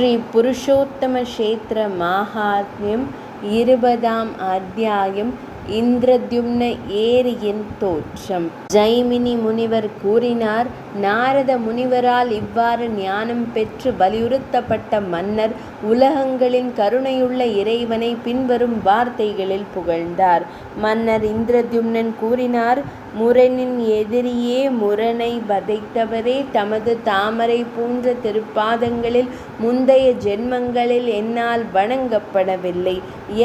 ஸ்ரீ புருஷோத்தம க்ஷேத்திர மாஹாத்மியம் 20ஆம் அத்தியாயம். இந்திரத்யும்ன ஏரியின் தோற்றம். ஜைமினி முனிவர் கூறினார். நாரத முனிவரால் இவ்வாறு ஞானம் பெற்று வலியுறுத்தப்பட்ட மன்னர் உலகங்களின் கருணையுள்ள இறைவனை பின்வரும் வார்த்தைகளில் புகழ்ந்தார். மன்னர் இந்திரத்யும்னன் கூறினார். முரணின் எதிரியே முரணை வதைத்தவரே, தமது தாமரை போன்ற திருப்பாதங்களில் முந்தைய ஜென்மங்களில் என்னால் வணங்கப்படவில்லை.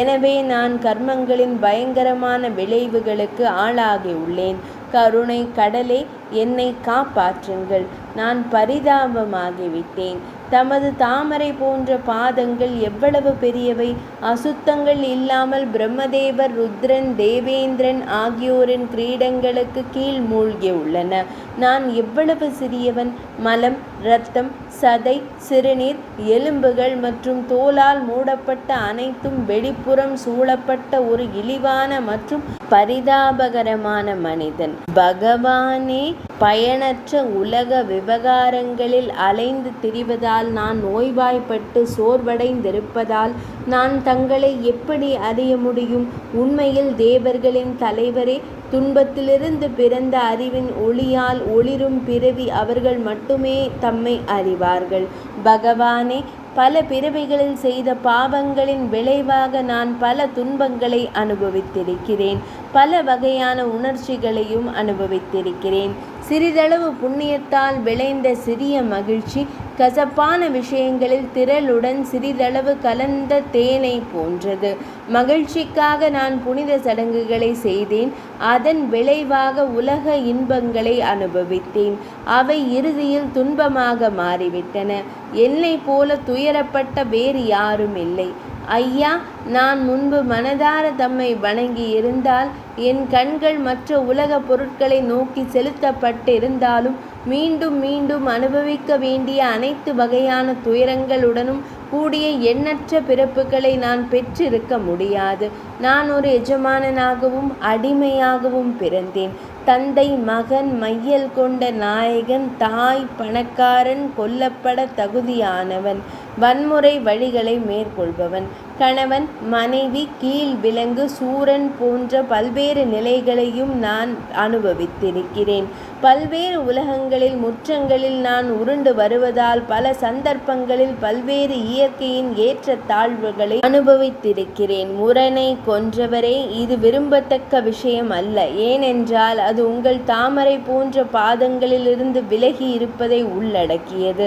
எனவே நான் கர்மங்களின் பயங்கரமான விளைவுகளுக்கு ஆளாகியுள்ளேன். கருணை கடலே, என்னை காப்பாற்றுங்கள். நான் பரிதாபமாகிவிட்டேன். தமது தாமரை போன்ற பாதங்கள் எவ்வளவு பெரியவை! அசுத்தங்கள் இல்லாமல் பிரம்மதேவர், ருத்ரன், தேவேந்திரன் ஆகியோரின் கிரீடங்களுக்கு கீழ் மூழ்கியுள்ளன. நான் எவ்வளவு சிறியவன்! மலம், இரத்தம், சதை, சிறுநீர், எலும்புகள் மற்றும் தோலால் மூடப்பட்ட அனைத்தும் வெளிப்புறம் சூழப்பட்ட ஒரு இழிவான மற்றும் பரிதாபகரமான மனிதன். பகவானே, பயனற்ற உலக விவகாரங்களில் அலைந்து திரிவதால் நான் நோய்வாய்ப்பட்டு சோர்வடைந்திருப்பதால் நான் தங்களை எப்படி அறிய முடியும்? உண்மையில் தேவர்களின் தலைவரே, துன்பத்திலிருந்து பிறந்த அறிவின் ஒளியால் ஒளிரும் பிறவி அவர்கள் மட்டுமே தம்மை அறிவார்கள். பகவானே, பல பிறவிகளில் செய்த பாவங்களின் விளைவாக நான் பல துன்பங்களை அனுபவித்திருக்கிறேன். பல வகையான உணர்ச்சிகளையும் அனுபவித்திருக்கிறேன். சிறிதளவு புண்ணியத்தால் விளைந்த சிறிய மகிழ்ச்சி கசப்பான விஷயங்களில் திரளுடன் சிறிதளவு கலந்த தேனை போன்றது. மகிழ்ச்சிக்காக நான் புனித சடங்குகளை செய்தேன். அதன் விளைவாக உலக இன்பங்களை அனுபவித்தேன். அவை இறுதியில் துன்பமாக மாறிவிட்டன. என்னை போல துயரப்பட்ட வேறு யாரும் இல்லை. ஐயா, நான் முன்பு மனதார தம்மை வணங்கி இருந்தால், என் கண்கள் மற்ற உலக பொருட்களை நோக்கி செலுத்தப்பட்டிருந்தாலும் மீண்டும் மீண்டும் அனுபவிக்க வேண்டிய அனைத்து வகையான துயரங்களுடனும் கூடிய எண்ணற்ற பிறப்புகளை நான் பெற்றிருக்க முடியாது. நான் ஒரு எஜமானனாகவும் அடிமையாகவும் பிறந்தேன். தந்தை, மகன், மையல் கொண்ட நாயகன், தாய், பணக்காரன், கொல்லப்பட தகுதியானவன், வன்முறை வழிகளை மேற்கொள்பவன், கணவன், மனைவி, கீழ் விலங்கு, சூரன் போன்ற பல்வேறு நிலைகளையும் நான் அனுபவித்திருக்கிறேன். பல்வேறு உலகங்களில் முற்றங்களில் நான் உருண்டு வருவதால் பல சந்தர்ப்பங்களில் பல்வேறு இயற்கையின் ஏற்ற தாழ்வுகளை அனுபவித்திருக்கிறேன். முரணை கொன்றவரே, இது விரும்பத்தக்க விஷயம் அல்ல. ஏனென்றால் அது உங்கள் தாமரை போன்ற பாதங்களிலிருந்து விலகி இருப்பதை உள்ளடக்கியது.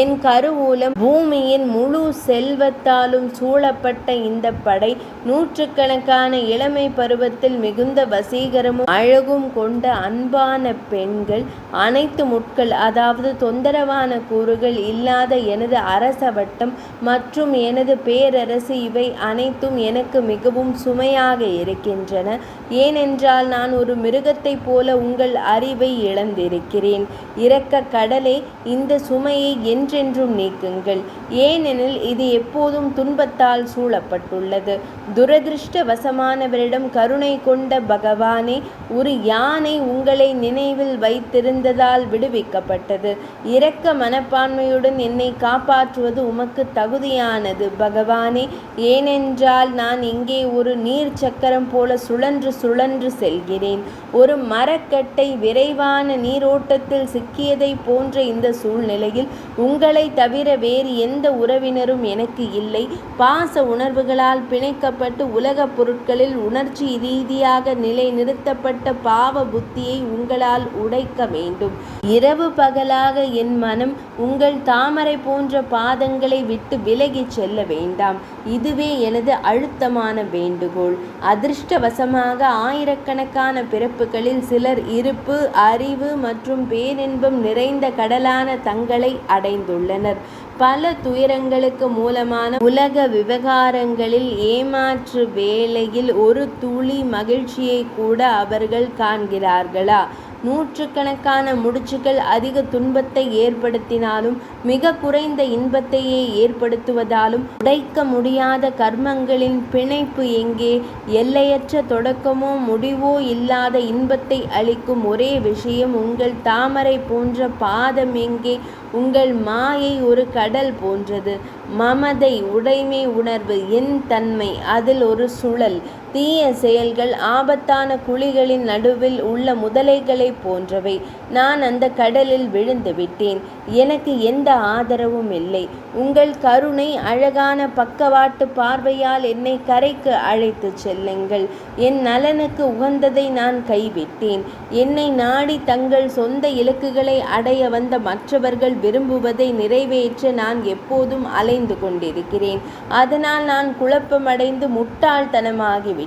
என் கருவூலம் பூமியின் முழு செல்வத்தாலும் சூழப்பட்ட இந்த படை நூற்றுக்கணக்கான இளமை பருவத்தில் மிகுந்த வசீகரமும் அழகும் கொண்ட அன்பான பெண்கள், அனைத்து முட்கள் அதாவது தொந்தரவான கூறுகள் இல்லாத எனது அரச வட்டம் மற்றும் எனது பேரரசு, இவை அனைத்தும் எனக்கு மிகவும் சுமையாக இருக்கின்றன. ஏனென்றால் நான் ஒரு மிருகத்தை போல உங்கள் அறிவை இழந்திருக்கிறேன். இரக்க கடலே, இந்த சுமையை என்றென்றும் நீக்குங்கள். ஏனெனில் இது எப்போதும் துன்பத்தால் சூழப்பட்டுள்ளது. துரதிருஷ்டவசமானவரிடம் கருணை கொண்ட பகவானே, ஒரு யானை உங்களை நினைவில் வைத்திருந்ததால் விடுவிக்கப்பட்டது. இரக்க மனப்பான்மையுடன் என்னை காப்பாற்றுவது உமக்கு தகுதியானது பகவானே. ஏனென்றால் நான் இங்கே ஒரு நீர் சக்கரம் போல சுழன்று சுழன்று செல்கிறேன். ஒரு மரக்கட்டை விரைவான நீரோட்டத்தில் சிக்கியதை போன்ற இந்த சூழ்நிலையில் உங்களை தவிர வேறு எந்த உறவினரும் எனக்கு இல்லை. பாச உணர்வுகளால் பிணைக்கப்பட்டு உலக பொருட்களில் உணர்ச்சி ரீதியாக நிலை நிறுத்தப்பட்ட பாவ புத்தியை உங்களால் உடைக்க வேண்டும். இரவு பகலாக என் மனம் உங்கள் தாமரை போன்ற பாதங்களை விட்டு விலகிச் செல்ல வேண்டாம். இதுவே எனது அழுத்தமான வேண்டுகோள். அதிர்ஷ்டவசமாக ஆயிரக்கணக்கான பிறப்புகளில் சிலர் இருப்பு, அறிவு மற்றும் பேரின்பம் நிறைந்த கடலான தங்களை அடைந்துள்ளனர். பல துயரங்களுக்கு மூலமான உலக விவகாரங்களில் ஏமாற்று வேளையில் ஒரு துளி மகிழ்ச்சியை கூட அவர்கள் காண்கிறார்களா? நூற்றுக்கணக்கான முடிச்சுகள் அதிக துன்பத்தை ஏற்படுத்தினாலும் மிக குறைந்த இன்பத்தையே ஏற்படுத்துவதாலும் உடைக்க முடியாத கர்மங்களின் பிணைப்பு எங்கே? எல்லையற்ற தொடக்கமோ முடிவோ இல்லாத இன்பத்தை அளிக்கும் ஒரே விஷயம் உங்கள் தாமரை போன்ற பாதம் எங்கே? உங்கள் மாயை ஒரு கடல் போன்றது. மமதை, உடைமை உணர்வு, என் தன்மை, அதில் ஒரு சுழல். தீய செயல்கள் ஆபத்தான குழிகளின் நடுவில் உள்ள முதலைகளைப் போன்றவை. நான் அந்த கடலில் விழுந்து விட்டேன். எனக்கு எந்த ஆதரவும் இல்லை. உங்கள் கருணை அழகான பக்கவாட்டு பார்வையால் என்னை கரைக்கு அழைத்துச் செல்லுங்கள். என் நலனுக்கு உகந்ததை நான் கைவிட்டேன். என்னை நாடி தங்கள் சொந்த இலக்குகளை அடைய வந்த மற்றவர்கள் விரும்புவதை நிறைவேற்ற நான் எப்போதும் அலைந்து கொண்டிருக்கிறேன். அதனால் நான் குழப்பமடைந்து முட்டாள்தனமாகிவிட்டேன்.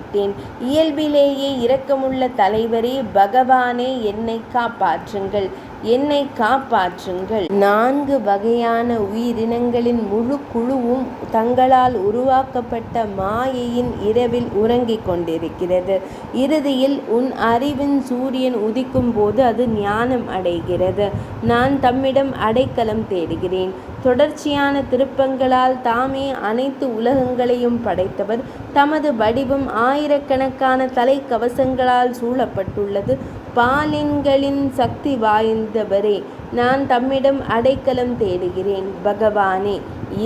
இயல்பிலேயே இரக்கமுள்ள தலைவரே, பகவானே, என்னை காப்பாற்றுங்கள், என்னை காப்பாற்றுங்கள். 4 வகையான உயிரினங்களின் முழு குழுவும் தங்களால் உருவாக்கப்பட்ட மாயையின் இரவில் உறங்கிக் கொண்டிருக்கிறது. இறுதியில் உன் அறிவின் சூரியன் உதிக்கும் போது அது ஞானம் அடைகிறது. நான் தம்மிடம் அடைக்கலம் தேடுகிறேன். தொடர்ச்சியான திருப்பங்களால் தாமே அனைத்து உலகங்களையும் படைத்தவர். தமது வடிவம் ஆயிரக்கணக்கான தலைக்கவசங்களால் சூழப்பட்டுள்ளது. பாலின்களின் சக்தி வாய்ந்தவரே, நான் தம்மிடம் அடைக்கலம் தேடுகிறேன். பகவானே,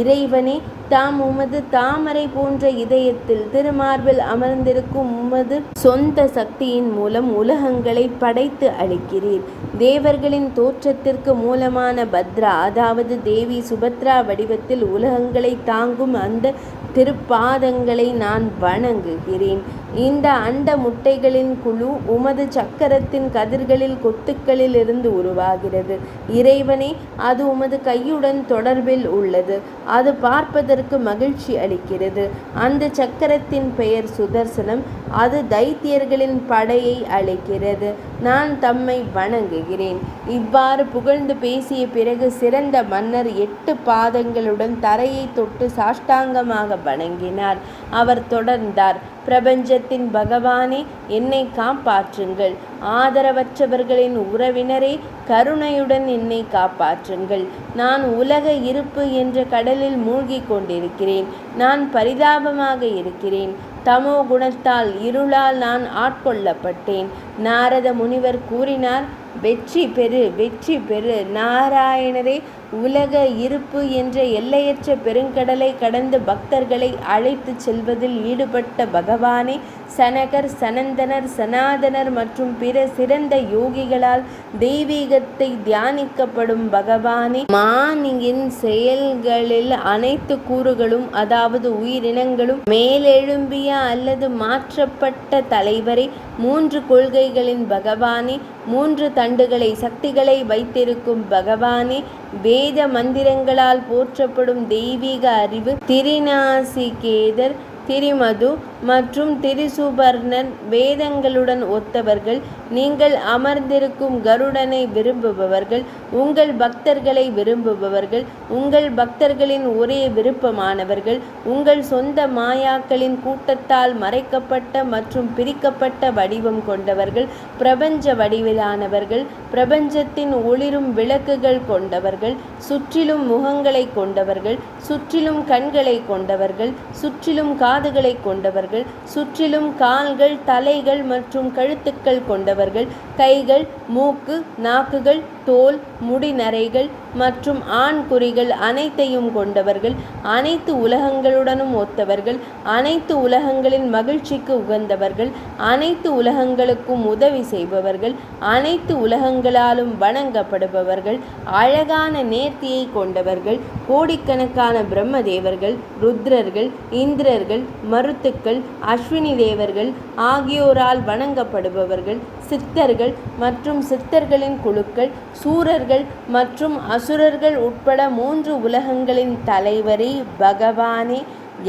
இறைவனே, தாம் உமது தாமரை போன்ற இதயத்தில் திருமார்பில் அமர்ந்திருக்கும் உமது சொந்த சக்தியின் மூலம் உலகங்களை படைத்து அளிக்கிறீர். தேவர்களின் தோற்றத்திற்கு மூலமான பத்ரா, அதாவது தேவி சுபத்ரா வடிவத்தில் உலகங்களை தாங்கும் அந்த திருப்பாதங்களை நான் வணங்குகிறேன். இந்த அண்ட முட்டைகளின் குழு உமது சக்கரத்தின் கதிர்களில் கொத்துக்களில் இருந்து உருவாகிறது. இறைவனே, அது உமது கையுடன் தொடர்பில் உள்ளது. அது பார்ப்பதற்கு மகிழ்ச்சி அளிக்கிறது. அந்த சக்கரத்தின் பெயர் சுதர்சனம். அது தைத்தியர்களின் படையை அழைக்கிறது. நான் தம்மை வணங்குகிறேன். இவ்வாறு புகழ்ந்து பேசிய பிறகு சிறந்த மன்னர் 8 பாதங்களுடன் தரையை தொட்டு சாஷ்டாங்கமாக வணங்கினார். அவர் தொடர்ந்தார். பிரபஞ்சத்தின் பகவானே, என்னை காப்பாற்றுங்கள். ஆதரவற்றவர்களின் உறவினரே, கருணையுடன் என்னை காப்பாற்றுங்கள். நான் உலக இருப்பு என்ற கடலில் மூழ்கிக் கொண்டிருக்கிறேன். நான் பரிதாபமாக இருக்கிறேன். தமோ குணத்தால், இருளால் நான் ஆட்கொள்ளப்பட்டேன். நாரத முனிவர் கூறினார், வெற்றி பெறு, வெற்றி பெறு. நாராயணரே, உலக இருப்பு என்ற எல்லையற்ற பெருங்கடலை கடந்து பக்தர்களை அழைத்து செல்வதில் ஈடுபட்ட பகவானே, சனகர், சனந்தனர், சனாதனர் மற்றும் பிற சிறந்த யோகிகளால் தெய்வீகத்தை தியானிக்கப்படும் பகவானே, மானியின் செயல்களில் அனைத்து கூறுகளும், அதாவது உயிரினங்களும் மேலெழும்பிய அல்லது மாற்றப்பட்ட தலைவரை, 3 கொள்கைகளின் பகவானே, 3 தண்டுகளை, சக்திகளை வைத்திருக்கும் பகவானே, வேத மந்திரங்களால் போற்றப்படும் தெய்வீக அறிவு, திரிநாசிகேதர், திரிமது மற்றும் திரிசுபர்ணன், வேதங்களுடன் ஒத்தவர்கள், நீங்கள் அமர்ந்திருக்கும் கருடனை விரும்புபவர்கள், உங்கள் பக்தர்களை விரும்புபவர்கள், உங்கள் பக்தர்களின் ஒரே விருப்பமானவர்கள், உங்கள் சொந்த மாயாக்களின் கூட்டத்தால் மறைக்கப்பட்ட மற்றும் பிரிக்கப்பட்ட வடிவம் கொண்டவர்கள், பிரபஞ்ச வடிவிலானவர்கள், பிரபஞ்சத்தின் ஒளிரும் விளக்குகள் கொண்டவர்கள், சுற்றிலும் முகங்களை கொண்டவர்கள், சுற்றிலும் கண்களை கொண்டவர்கள், சுற்றிலும் காதுகளை கொண்டவர்கள், சுற்றிலும் கால்கள், தலைகள் மற்றும் கழுத்துக்கள் கொண்டவர்கள், கைகள், மூக்கு, நாக்குகள், தோல், முடிநரைகள் மற்றும் ஆண் குறிகள் அனைத்தையும் கொண்டவர்கள், அனைத்து உலகங்களுடனும் ஒத்தவர்கள், அனைத்து உலகங்களின் மகிழ்ச்சிக்கு உகந்தவர்கள், அனைத்து உலகங்களுக்கும் உதவி செய்பவர்கள், அனைத்து உலகங்களாலும் வணங்கப்படுபவர்கள், அழகான நேர்த்தியை கொண்டவர்கள், கோடிக்கணக்கான பிரம்மதேவர்கள், ருத்ரர்கள், இந்திரர்கள், மருத்துக்கள், அஸ்வினி தேவர்கள் ஆகியோரால் வணங்கப்படுபவர்கள், சித்தர்கள் மற்றும் சித்தர்களின் குழுக்கள், சூரர்கள் மற்றும் அசுரர்கள் உட்பட 3 உலகங்களின் தலைவரே, பகவானே,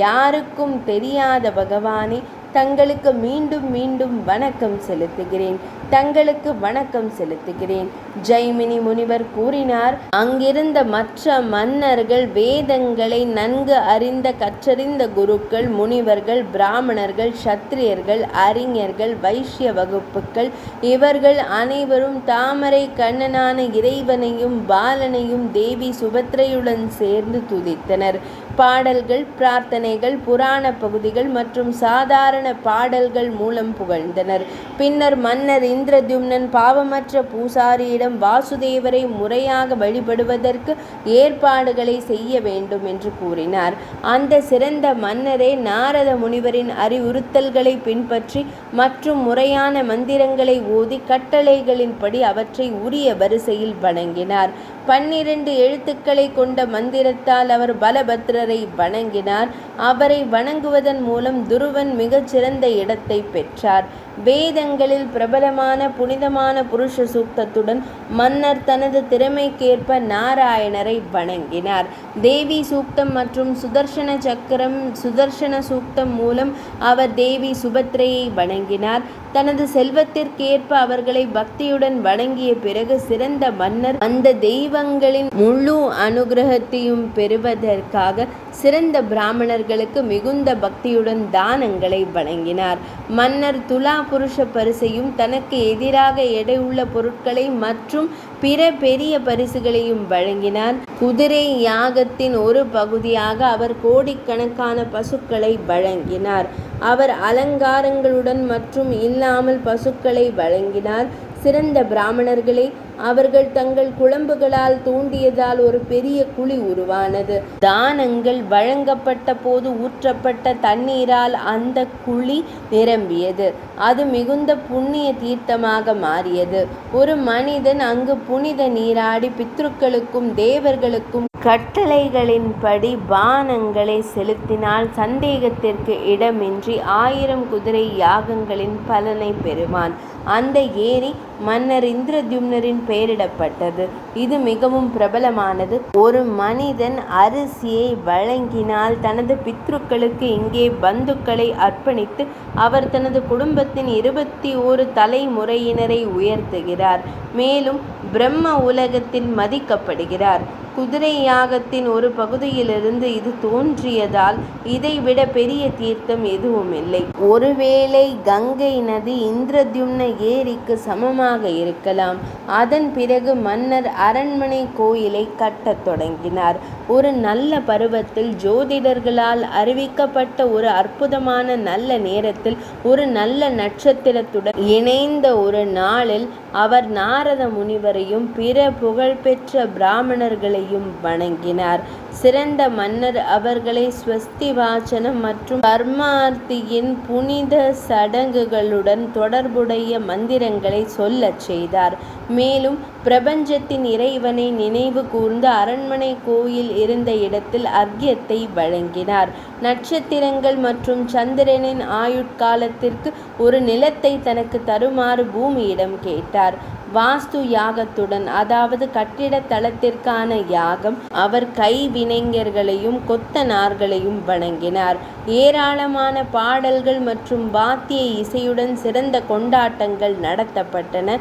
யாருக்கும் தெரியாத பகவானே, தங்களுக்கு மீண்டும் மீண்டும் வணக்கம் செலுத்துகிறேன், தங்களுக்கு வணக்கம் செலுத்துகிறேன். ஜெய்மினி முனிவர் கூறினார், அங்கிருந்த மற்ற மன்னர்கள், வேதங்களை நன்கு அறிந்த கற்றறிந்த குருக்கள், முனிவர்கள், பிராமணர்கள், சத்திரியர்கள், அறிஞர்கள், வைஷ்ய வகுப்புகள், இவர்கள் அனைவரும் தாமரை கண்ணனான இறைவனையும் பாலனையும் தேவி சுபத்ரையுடன் சேர்ந்து துதித்தனர். பாடல்கள், பிரார்த்தனைகள், புராண பகுதிகள் மற்றும் சாதாரண பாடல்கள் மூலம் புகழ்ந்தனர். பின்னர் மன்னர் இந்திரத்யும்னன் பாவமற்ற பூசாரியிடம் வாசுதேவரை முறையாக வழிபடுவதற்கு ஏற்பாடுகளை செய்ய வேண்டும் என்று கூறினார். அந்த சிறந்த மன்னரே நாரத முனிவரின் அறிவுறுத்தல்களை பின்பற்றி மற்றும் முறையான மந்திரங்களை ஓதி கட்டளைகளின்படி அவற்றை உரிய வரிசையில் வணங்கினார். 12 எழுத்துக்களை கொண்ட மந்திரத்தால் அவர் பலபத்ரரை வணங்கினார். அவரை வணங்குவதன் மூலம் துருவன் மிகச்சிறந்த இடத்தை பெற்றார். வேதங்களில் பிரபலமான புனிதமான புருஷ சூக்தத்துடன் மன்னர் தனது திறமைக்கேற்ப நாராயணரை வணங்கினார். தேவி சூக்தம் மற்றும் சுதர்சன சக்கரம், சுதர்சன சூக்தம் மூலம் அவர் தேவி சுபத்ரையை வணங்கினார். தனது செல்வத்திற்கேற்ப அவர்களை பக்தியுடன் வணங்கிய பிறகு சிறந்த மன்னர் அந்த தெய்வங்களின் முழு அனுகிரகத்தையும் பெறுவதற்காக சிறந்த பிராமணர்களுக்கு மிகுந்த பக்தியுடன் தானங்களை வழங்கினார். மன்னர் துலா புருஷ பரிசையும் தனக்கு எதிராக எடையுள்ள பொருட்களை மற்றும் பிற பெரிய பரிசுகளையும் வழங்கினார். குதிரை யாகத்தின் ஒரு பகுதியாக அவர் கோடிக்கணக்கான பசுக்களை வழங்கினார். அவர் அலங்காரங்களுடன் மற்றும் இல்லாமல் பசுக்களை வழங்கினார். சிறந்த பிராமணர்களே, அவர்கள் தங்கள் குழம்புகளால் தூண்டியதால் ஒரு பெரிய குழி உருவானது. தானங்கள் வழங்கப்பட்ட போது ஊற்றப்பட்ட தண்ணீரால் அந்த குழி நிரம்பியது. அது மிகுந்த புண்ணிய தீர்த்தமாக மாறியது. ஒரு மனிதன் அங்கு புனித நீராடி பித்ருக்களுக்கும் தேவர்களுக்கும் கட்டளைகளின்படி பானங்களை செலுத்தினால் சந்தேகத்திற்கு இடமின்றி 1000 குதிரை யாகங்களின் பலனை பெறுவான். அந்த ஏரி மன்னர் இந்திரத்யும்னரின் பெயரிடப்பட்டது. இது மிகவும் பிரபலமானது. ஒரு மனிதன் அரிசியை வழங்கினால் தனது பித்ருக்களுக்கு இங்கே பந்துக்களை அர்ப்பணித்து அவர் தனது குடும்பத்தின் 21 தலைமுறையினரை உயர்த்துகிறார். மேலும் பிரம்ம உலகத்தில் மதிக்கப்படுகிறார். குதிரை யாகத்தின் ஒரு பகுதியிலிருந்து இது தோன்றியதால் இதைவிட பெரிய தீர்த்தம் எதுவும் இல்லை. ஒருவேளை கங்கை நதி இந்திரத்யும்ன ஏரிக்கு சமமாக இருக்கலாம். அதன் பிறகு மன்னர் அரண்மனை கோயிலை கட்டத் தொடங்கினார். ஒரு நல்ல பருவத்தில் ஜோதிடர்களால் அறிவிக்கப்பட்ட ஒரு அற்புதமான நல்ல நேரத்தில் ஒரு நல்ல நட்சத்திரத்துடன் இணைந்த ஒரு நாளில் அவர் நாரத முனிவரையும் பிற புகழ்பெற்ற பிராமணர்களையும் வணங்கினார். சிறந்த மன்னர் அவர்களை ஸ்வஸ்தி வாசனம் மற்றும் கர்மார்த்தியின் புனித சடங்குகளுடன் தொடர்புடைய மந்திரங்களை சொல்லச் செய்தார். மேலும் பிரபஞ்சத்தின் இறைவனை நினைவு கூர்ந்து அரண்மனை கோயில் இருந்த இடத்தில் அர்க்கியத்தை வழங்கினார். நட்சத்திரங்கள் மற்றும் சந்திரனின் ஆயுட்காலத்திற்கு ஒரு நிலத்தை தனக்கு தருமாறு பூமியிடம் கேட்டார். வாஸ்து யாகத்துடன், அதாவது கட்டிட தளத்திற்கான யாகம், அவர் கைவினைஞர்களையும் கொத்தனார்களையும் வணங்கினார். ஏராளமான பாடல்கள் மற்றும் வாத்திய இசையுடன் சிறந்த கொண்டாட்டங்கள் நடத்தப்பட்டன.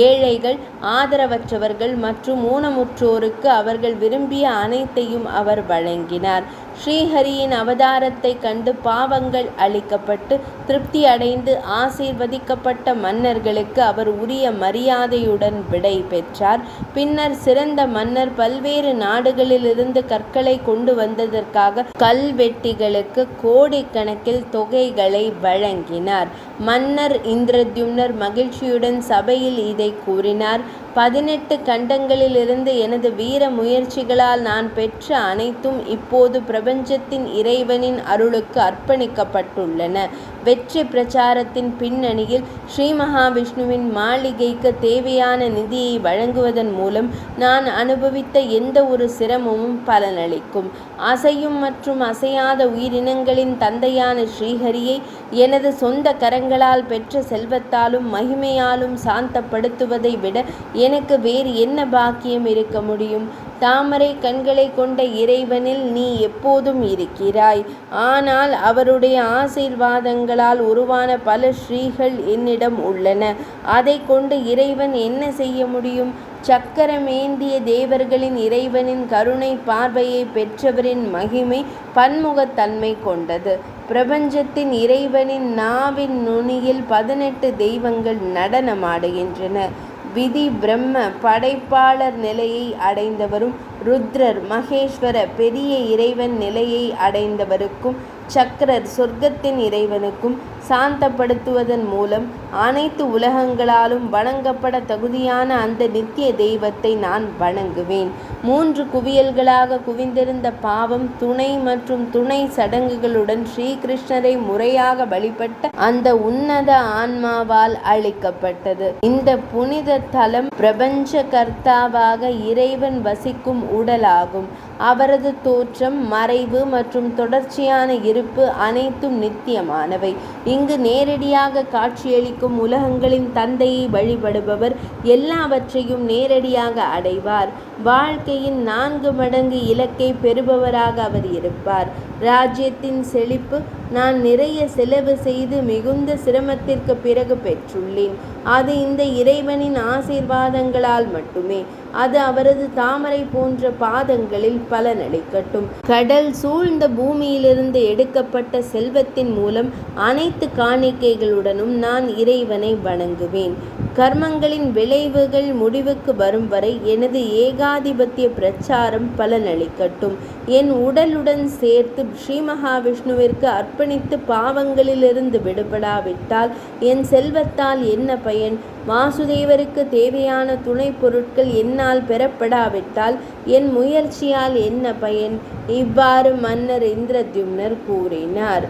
ஏழைகள், ஆதரவற்றவர்கள் மற்றும் ஊனமுற்றோருக்கு அவர்கள் விரும்பிய அனைத்தையும் அவர் வழங்கினார். ஸ்ரீஹரியின் அவதாரத்தை கண்டு பாவங்கள் அழிக்கப்பட்டு திருப்தி அடைந்து ஆசீர்வதிக்கப்பட்ட மன்னர்களுக்கு அவர் உரிய மரியாதையுடன் விடை பெற்றார். பின்னர் சிறந்த மன்னர் பல்வேறு நாடுகளிலிருந்து கற்களை கொண்டு வந்ததற்காக கல்வெட்டிகளுக்கு கோடிக்கணக்கில் தொகைகளை வழங்கினார். மன்னர் இந்திரத்யும்னர் மகிழ்ச்சியுடன் சபையில் இதை கூறினார். 18 கண்டங்களிலிருந்து எனது வீர முயற்சிகளால் நான் பெற்ற அனைத்தும் இப்போது பிரபஞ்சத்தின் இறைவனின் அருளுக்கு அர்ப்பணிக்கப்பட்டுள்ளன. வெற்றி பிரச்சாரத்தின் பின்னணியில் ஸ்ரீ மகாவிஷ்ணுவின் மாளிகைக்கு தேவையான நிதியை வழங்குவதன் மூலம் நான் அனுபவித்த எந்த ஒரு சிரமமும் பலனளிக்கும். அசையும் மற்றும் அசையாத உயிரினங்களின் தந்தையான ஸ்ரீஹரியை எனது சொந்த கரங்களால் பெற்ற செல்வத்தாலும் மகிமையாலும் சாந்தப்படுத்துவதை விட எனக்கு வேறு என்ன பாக்கியம் இருக்க முடியும்? தாமரை கண்களை கொண்ட இறைவனில் நீ எப்போதும் இருக்கிறாய். ஆனால் அவருடைய ஆசீர்வாதங்களால் உருவான பல ஸ்ரீகள் என்னிடம் உள்ளன. அதை கொண்டு இறைவன் என்ன செய்ய முடியும்? சக்கரமேந்திய தேவர்களின் இறைவனின் கருணை பார்வையை பெற்றவரின் மகிமை பன்முகத்தன்மை கொண்டது. பிரபஞ்சத்தின் இறைவனின் நாவின் நுனியில் 18 தெய்வங்கள் நடனமாடுகின்றன. விதி பிரம்ம படைப்பாளர் நிலையை அடைந்தவரும் ருத்ரர் மகேஸ்வர பெரிய இறைவன் நிலையை அடைந்தவருக்கும் சக்கரர் சொர்க்கத்தின் இறைவனுக்கும் சாந்தப்படுத்துவதன் மூலம் அனைத்து உலகங்களாலும் வணங்கப்பட தகுதியான அந்த நித்திய தெய்வத்தை நான் வணங்குவேன். 3 குவியல்களாக குவிந்திருந்த பாவம் துணை மற்றும் துணை சடங்குகளுடன் ஸ்ரீகிருஷ்ணரை முறையாக வழிபட்ட அந்த உன்னத ஆன்மாவால் அளிக்கப்பட்டது. இந்த புனித தலம் பிரபஞ்ச கர்த்தாவாக இறைவன் வசிக்கும் உடலாகும். அவரது தோற்றம், மறைவு மற்றும் தொடர்ச்சியான இருப்பு அனைத்தும் நித்தியமானவை. இங்கு நேரடியாக காட்சியளிக்கும் உலகங்களின் தந்தையை வழிபடுபவர் எல்லாவற்றையும் நேரடியாக அடைவார். வாழ்க்கையின் 4 மடங்கு இலக்கை பெறுபவராக அவர் இருப்பார். ராஜ்யத்தின் செழிப்பு நான் நிறைய செலவு செய்து மிகுந்த சிரமத்திற்கு பிறகு பெற்றுள்ளேன். அது இந்த இறைவனின் ஆசீர்வாதங்களால் மட்டுமே. அது அவரது தாமரை போன்ற பாதங்களில் பலனளிக்கட்டும். கடல் சூழ்ந்த பூமியிலிருந்து எடுக்கப்பட்ட செல்வத்தின் மூலம் அனைத்து காணிக்கைகளுடனும் நான் இறைவனை வணங்குவேன். கர்மங்களின் விளைவுகள் முடிவுக்கு வரும் வரை எனது ஏகாதிபத்திய பிரச்சாரம் பலனளிக்கட்டும். என் உடலுடன் சேர்த்து ஸ்ரீ மகாவிஷ்ணுவிற்கு அர்ப்பணித்து பாவங்களிலிருந்து விடுபடாவிட்டால் என் செல்வத்தால் என்ன பயன்? வாசுதேவருக்கு தேவையான துணை பொருட்கள் என்னால் பெறப்படாவிட்டால் என் முயற்சியால் என்ன பயன்? இவ்வாறு மன்னர் இந்திரத்யும்னர் கூறினார்.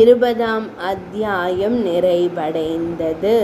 20ஆம் அத்தியாயம் நிறைவடைந்தது.